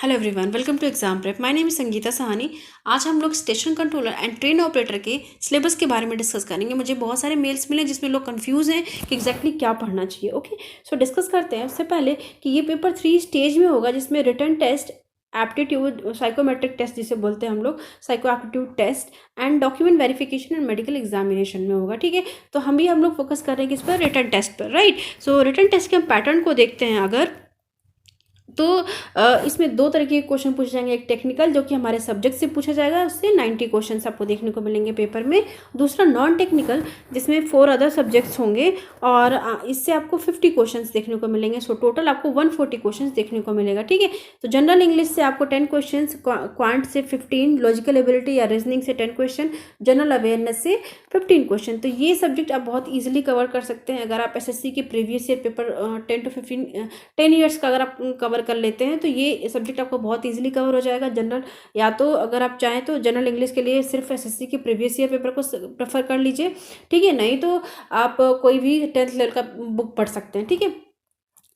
Hello everyone, welcome to exam prep. My name is Sangeeta Sahani. आज हम लोग station controller and train operator के syllabus के बारे में डिस्कस करेंगे। मुझे बहुत सारे मेल्स मिले जिसमें लोग कंफ्यूज हैं कि एग्जैक्टली क्या पढ़ना चाहिए। ओके, सो डिस्कस करते हैं। उससे पहले कि ये पेपर 3 स्टेज में होगा, जिसमें written test, aptitude, psychometric test जिसे बोलते हैं हम लोग, psycho aptitude test and document verification and medical examination में होगा। ठीक है, तो हम लोग फोकस कर रहे हैं किस पर, रिटन टेस्ट पर, राइट। सो रिटन टेस्ट के हम पैटर्न को देखते हैं अगर, तो इसमें दो तरह के क्वेश्चन पूछे जाएंगे। एक टेक्निकल, जो कि हमारे सब्जेक्ट से पूछा जाएगा, उससे 90 क्वेश्चन आपको देखने को मिलेंगे पेपर में। दूसरा नॉन टेक्निकल, जिसमें 4 अदर सब्जेक्ट्स होंगे और इससे आपको 50 क्वेश्चंस देखने को मिलेंगे। सो टोटल आपको 140 क्वेश्चंस देखने को मिलेगा। ठीक है, तो जनरल इंग्लिश से आपको 10 क्वेश्चन, क्वांट से 15, लॉजिकल एबिलिटी या रीजनिंग से 10 क्वेश्चन, जनरल अवेयरनेस से 15 क्वेश्चन। तो ये सब्जेक्ट आप बहुत ईजिली कवर कर सकते हैं अगर आप एसएससी के प्रीवियस ईयर पेपर 10 ईयर्स का अगर आप कवर कर लेते हैं तो ये सब्जेक्ट आपको बहुत इजीली कवर हो जाएगा। जनरल, या तो अगर आप चाहें तो जनरल इंग्लिश के लिए सिर्फ एसएससी के प्रीवियस ईयर पेपर को प्रेफर कर लीजिए। ठीक है, नहीं तो आप कोई भी 10th लेवल का बुक पढ़ सकते हैं। ठीक है,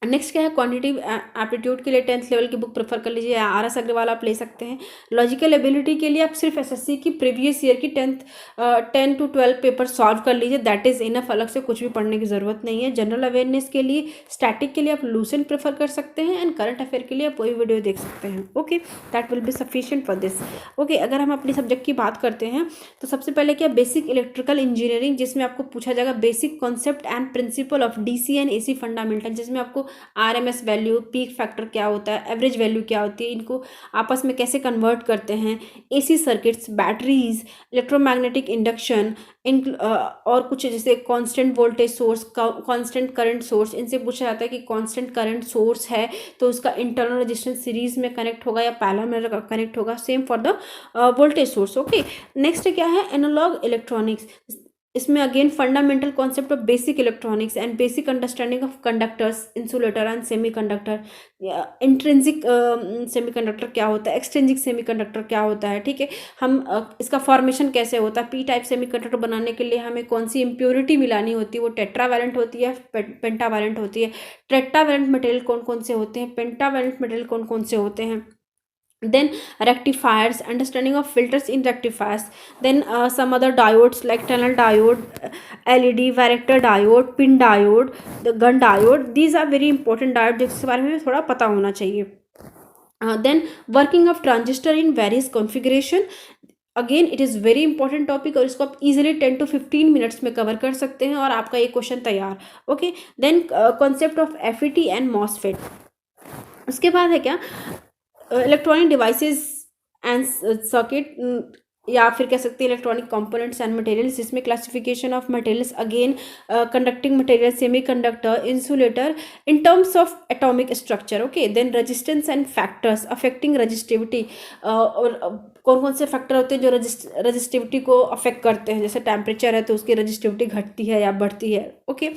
नेक्स्ट क्या है, क्वांटिटेटिव एप्टीट्यूड के लिए 10th लेवल की बुक प्रेफर कर लीजिए, आर एस अग्रवाल आप ले सकते हैं। लॉजिकल एबिलिटी के लिए आप सिर्फ एसएससी की प्रीवियस ईयर की 10 to 12 पेपर सॉल्व कर लीजिए, दैट इज इनफ। अलग से कुछ भी पढ़ने की जरूरत नहीं है। जनरल अवेयरनेस के लिए, स्टैटिक के लिए आप लूसेंट प्रेफर कर सकते हैं एंड करंट अफेयर के लिए आप वही वीडियो देख सकते हैं। Okay, that will be sufficient for this. Okay, अगर हम अपने सब्जेक्ट की बात करते हैं तो सबसे पहले क्या, बेसिक इलेक्ट्रिकल इंजीनियरिंग, जिसमें आपको पूछा जाएगा basic concept and principle of DC and AC fundamental, जिसमें आपको आरएमएस वैल्यू, पीक फैक्टर क्या होता है, एवरेज वैल्यू क्या होती है, इनको आपस में कैसे कन्वर्ट करते हैं, AC circuits, batteries, electromagnetic induction, इन और कुछ जैसे constant voltage source, constant current source, इनसे पूछा जाता है कि कांस्टेंट करंट सोर्स है तो उसका इंटरनल रेजिस्टेंस सीरीज में कनेक्ट होगा या पैरेलल में कनेक्ट होगा, same for the voltage source. Okay, next क्या है, एनालॉग इलेक्ट्रॉनिक्स। इसमें again fundamental concept of basic electronics and basic understanding of conductors, insulator and semiconductor. Intrinsic semiconductor क्या होता है, एक्सट्रिंसिक सेमीकंडक्टर क्या होता है। ठीक है, हम इसका फॉर्मेशन कैसे होता है, पी टाइप सेमीकंडक्टर बनाने के लिए हमें कौन सी इम्प्योरिटी मिलानी होती है, वो टेट्रावैलेंट होती है, पेंटावैलेंट होती है। टेट्रावैलेंट मटेरियल कौन कौन से होते हैं, पेंटावैलेंट मटेरियल कौन कौन से होते हैं। Then rectifiers, understanding of filters in rectifiers. Then some other diodes like tunnel diode, LED, varactor diode, pin diode, the gun diode. These are very important diodes जिसके बारे में थोड़ा पता होना चाहिए. Then working of transistor in various configuration. Again it is very important topic और इसको आप इजीली 10 to 15 मिनट्स में कवर कर सकते हैं और आपका ये क्वेश्चन तैयार। Okay, then concept of FET and MOSFET. उसके बाद है क्या, इलेक्ट्रॉनिक डिवाइसेस एंड सर्किट, या फिर कह सकते हैं इलेक्ट्रॉनिक कंपोनेंट्स एंड मटेरियल्स, जिसमें classification of materials, again conducting material, semiconductor, insulator in terms of atomic structure. Okay, then resistance and factors affecting resistivity, और कौन कौन से फैक्टर होते हैं जो रजिस्टिविटी को अफेक्ट करते हैं, जैसे टेम्परेचर है तो उसकी रजिस्टिविटी घटती है या बढ़ती है। Okay,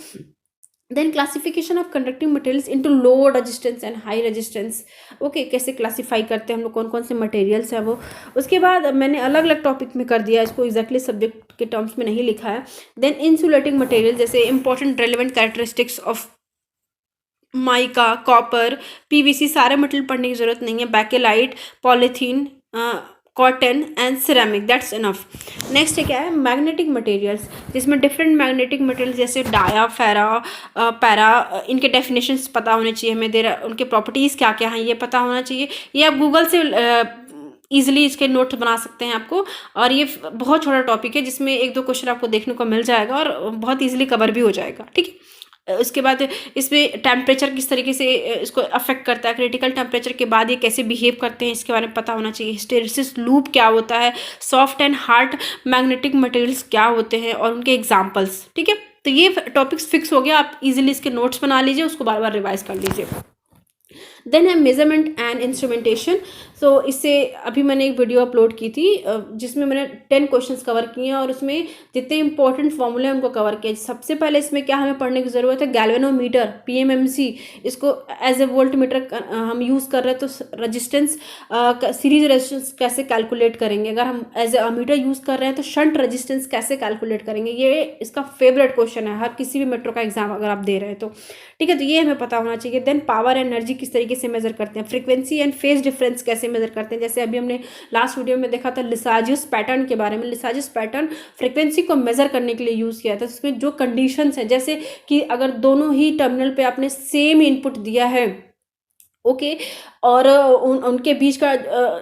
then classification of conducting materials into low resistance and high resistance. Okay, कैसे क्लासीफाई करते हैं हम लोग, कौन कौन से मटेरियल्स है वो। उसके बाद मैंने अलग अलग टॉपिक में कर दिया, इसको एग्जैक्टली सब्जेक्ट के टर्म्स में नहीं लिखा है। देन इंसुलेटिंग मटेरियल, जैसे important relevant characteristics of mica, copper, PVC, सारे मटेरियल पढ़ने की जरूरत नहीं है। Bakelite, polythene, cotton and ceramic, that's enough. Next क्या है, मैग्नेटिक मटेरियल्स, जिसमें डिफरेंट मैग्नेटिक मटेरियल्स जैसे डाया, फेरा, पैरा, इनके डेफिनेशंस पता होने चाहिए हमें, उनके प्रॉपर्टीज़ क्या क्या हैं ये पता होना चाहिए। ये आप गूगल से ईजिली इसके नोट्स बना सकते हैं आपको, और ये बहुत छोटा टॉपिक है जिसमें 1-2 क्वेश्चन आपको देखने को मिल जाएगा और बहुत ईजिली कवर भी हो जाएगा। ठीक है, उसके बाद इसमें टेम्परेचर किस तरीके से इसको अफेक्ट करता है, क्रिटिकल टेम्परेचर के बाद ये कैसे बिहेव करते हैं इसके बारे में पता होना चाहिए। हिस्टेरिसिस लूप क्या होता है, soft and hard magnetic materials क्या होते हैं और उनके एग्जांपल्स। ठीक है, तो ये टॉपिक्स फिक्स हो गया, आप इजीली इसके नोट्स बना लीजिए, उसको बार बार रिवाइज कर लीजिए। देन है मेजरमेंट एंड इंस्ट्रूमेंटेशन। सो इससे अभी मैंने एक वीडियो अपलोड की थी जिसमें मैंने 10 क्वेश्चंस कवर किए हैं और उसमें जितने इंपॉर्टेंट फॉर्मूले हैं उनको कवर किया। सबसे पहले इसमें क्या हमें पढ़ने की ज़रूरत है, गैल्वेनोमीटर, पीएमएमसी, इसको एज ए वोल्ट मीटर हम यूज़ कर रहे हैं तो रजिस्टेंस, सीरीज रेजिस्टेंस कैसे कैलकुलेट करेंगे। अगर हम एज ए मीटर यूज़ कर रहे हैं तो शंट रजिस्टेंस कैसे कैलकुलेट करेंगे। ये इसका फेवरेट क्वेश्चन है हर किसी भी मेट्रो का एग्जाम अगर आप दे रहे हैं तो। ठीक है, तो ये हमें पता होना चाहिए। देन पावर एनर्जी किस तरीके तरीके से मेजर करते हैं, फ्रीक्वेंसी एंड फेज डिफरेंस कैसे मेजर करते हैं, जैसे अभी हमने लास्ट वीडियो में देखा था लिसाजियस पैटर्न के बारे में। लिसाजियस पैटर्न फ्रीक्वेंसी को मेजर करने के लिए यूज़ किया था। उसमें जो कंडीशंस हैं, जैसे कि अगर दोनों ही टर्मिनल पे आपने सेम इनपुट दिया है, ओके, और उनके बीच का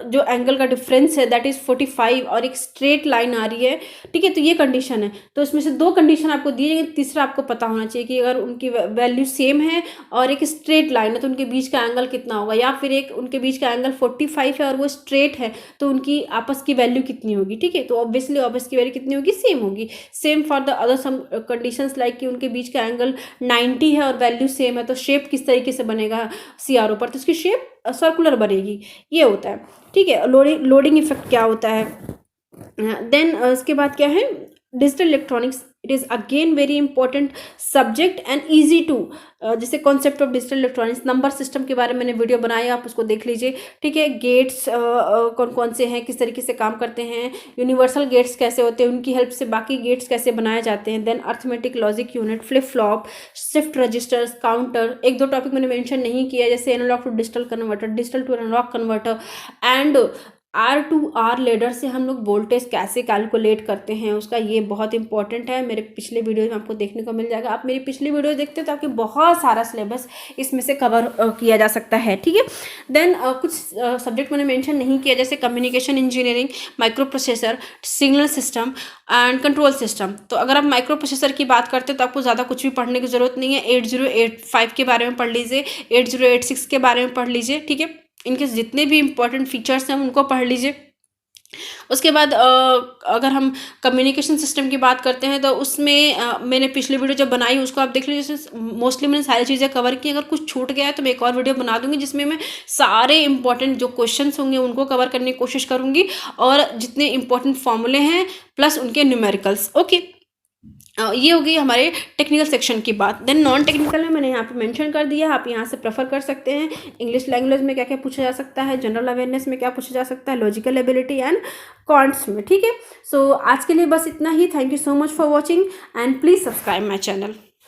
जो एंगल का डिफरेंस है दैट इज़ 45 और एक स्ट्रेट लाइन आ रही है, ठीक है, तो ये कंडीशन है। तो इसमें से 2 कंडीशन आपको दी जाएगी, तीसरा आपको पता होना चाहिए कि अगर उनकी वैल्यू सेम है और एक स्ट्रेट लाइन है तो उनके बीच का एंगल कितना होगा, या फिर एक उनके बीच का एंगल 45 है और वो स्ट्रेट है तो उनकी आपस की वैल्यू कितनी होगी, ठीक है। तो ऑब्वियसली आपस की वैल्यू कितनी होगी, सेम होगी। Same for the other some conditions like कि उनके बीच का एंगल 90 है और वैल्यू सेम है, तो शेप किस तरीके से बनेगा CRO पर, तो उसकी शेप सर्कुलर बनेगी, ये होता है, ठीक है। लोडिंग इफेक्ट क्या होता है, देन उसके बाद क्या है, digital electronics, it is again very important subject and easy to, जैसे concept of digital electronics, number system के बारे में मैंने वीडियो बनाया, आप उसको देख लीजिए, ठीक है। गेट्स कौन कौन से हैं, किस तरीके से काम करते हैं, यूनिवर्सल गेट्स कैसे होते हैं, उनकी हेल्प से बाकी गेट्स कैसे बनाए जाते हैं, then arithmetic logic unit, flip flop, shift registers, counter, 1-2 topic मैंने मेंशन नहीं किया, जैसे analog to digital converter, digital to analog converter, and R2R ladder से हम लोग वोल्टेज कैसे कैलकुलेट करते हैं उसका, ये बहुत इंपॉर्टेंट है। मेरे पिछले वीडियो में आपको देखने को मिल जाएगा, आप मेरी पिछली वीडियो देखते हो तो आपके बहुत सारा सिलेबस इसमें से कवर किया जा सकता है, ठीक है। देन कुछ सब्जेक्ट मैंने मेंशन नहीं किया, जैसे communication engineering, micro processor, signal system and control system. तो अगर आप माइक्रो प्रोसेसर की बात करते हो तो आपको ज़्यादा कुछ भी पढ़ने की ज़रूरत नहीं है, 8085 के बारे में पढ़ लीजिए, 8086 के बारे में पढ़ लीजिए, ठीक है। इनके जितने भी इंपॉर्टेंट फीचर्स हैं उनको पढ़ लीजिए। उसके बाद अगर हम कम्युनिकेशन सिस्टम की बात करते हैं तो उसमें मैंने पिछली वीडियो जब बनाई उसको आप देख लीजिए, मोस्टली मैंने सारी चीज़ें कवर की। अगर कुछ छूट गया है तो मैं एक और वीडियो बना दूंगी जिसमें मैं सारे इंपॉर्टेंट जो क्वेश्चंस होंगे उनको कवर करने की कोशिश करूंगी, और जितने इंपॉर्टेंट फॉर्मूले हैं प्लस उनके न्यूमेरिकल्स, ओके। ये होगी हमारे टेक्निकल सेक्शन की बात। देन नॉन टेक्निकल में मैंने यहाँ पे मेंशन कर दिया, आप यहाँ से प्रेफर कर सकते हैं। इंग्लिश लैंग्वेज में क्या क्या पूछा जा सकता है, जनरल अवेयरनेस में क्या पूछा जा सकता है, लॉजिकल एबिलिटी एंड क्वांट्स में, ठीक है। सो आज के लिए बस इतना ही। Thank you so much for watching and please subscribe my channel.